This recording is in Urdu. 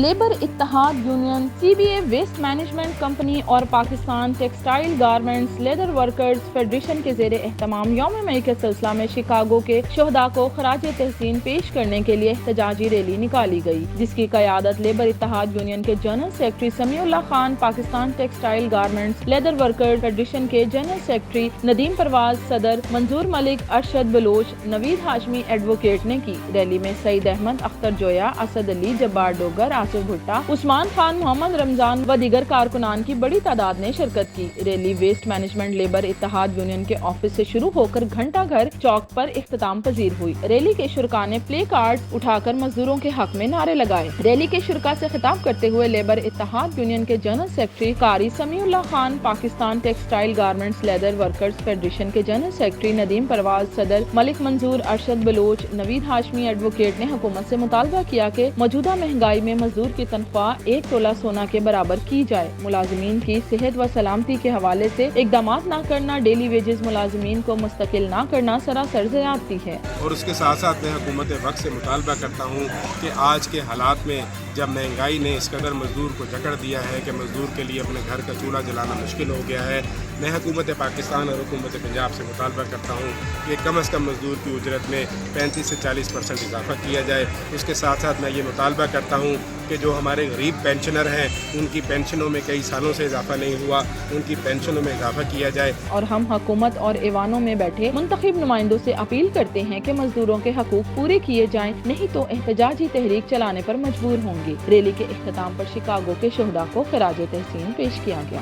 Labour Ittehad union CBA west management company اور Pakistan textile garments leather workers federation کے زیر اہتمام یوم مئی کے سلسلہ میں شکاگو کے شہداء کو خراج تحسین پیش کرنے کے لیے احتجاجی ریلی نکالی گئی، جس کی قیادت لیبر اتحاد یونین کے general secretary Sami Ullah Khan, Pakistan textile garments leather workers federation کے جنرل سیکرٹری ندیم پرواز، صدر منظور ملک، ارشد بلوچ، نوید ہاشمی ایڈوکیٹ نے کی۔ ریلی میں سعید احمد، اختر جویا، اسد علی، جبار ڈوگر، آصف بھٹا، عثمان خان، محمد رمضان و دیگر کارکنان کی بڑی تعداد نے شرکت کی۔ Rally waste management labour Ittehad union کے آفس سے شروع ہو کر گھنٹہ گھر چوک پر اختتام پذیر ہوئی۔ ریلی کے شرکاء نے پلے کارڈز اٹھا کر مزدوروں کے حق میں نعرے لگائے۔ ریلی کے شرکاء سے خطاب کرتے ہوئے لیبر اتحاد یونین کے general secretary Qari Sami Ullah Khan, Pakistan textile garments leather workers federation کے جنرل سیکرٹری ندیم پرواز، صدر ملک منظور، ارشد بلوچ، نوید ہاشمی ایڈوکیٹ نے حکومت سے مطالبہ کیا کہ موجودہ مہنگائی میں مزدور کی تنخواہ 1 تولہ سونا کے برابر کی جائے۔ ملازمین کی صحت و سلامتی کے حوالے سے اقدامات نہ کرنا، ڈیلی ویجز ملازمین کو مستقل نہ کرنا سراسر زیادتی ہے۔ اور اس کے ساتھ ساتھ میں حکومت وقت سے مطالبہ کرتا ہوں کہ آج کے حالات میں جب مہنگائی نے اس قدر مزدور کو جکڑ دیا ہے کہ مزدور کے لیے اپنے گھر کا چولہا جلانا مشکل ہو گیا ہے، میں حکومت پاکستان اور حکومت پنجاب سے مطالبہ کرتا ہوں کہ کم از کم مزدور کی اجرت میں 35 سے 40% اضافہ کیا جائے۔ اس کے ساتھ ساتھ میں یہ مطالبہ کرتا ہوں کہ جو ہمارے غریب پینشنر ہیں ان کی پینشنوں میں کئی سالوں سے اضافہ نہیں ہوا، ان کی پینشنوں میں اضافہ کیا جائے۔ اور ہم حکومت اور ایوانوں میں بیٹھے منتخب نمائندوں سے اپیل کرتے ہیں کہ مزدوروں کے حقوق پورے کیے جائیں، نہیں تو احتجاجی تحریک چلانے پر مجبور ہوں گے۔ ریلی کے اختتام پر شکاگو کے شہداء کو خراج تحسین پیش کیا گیا۔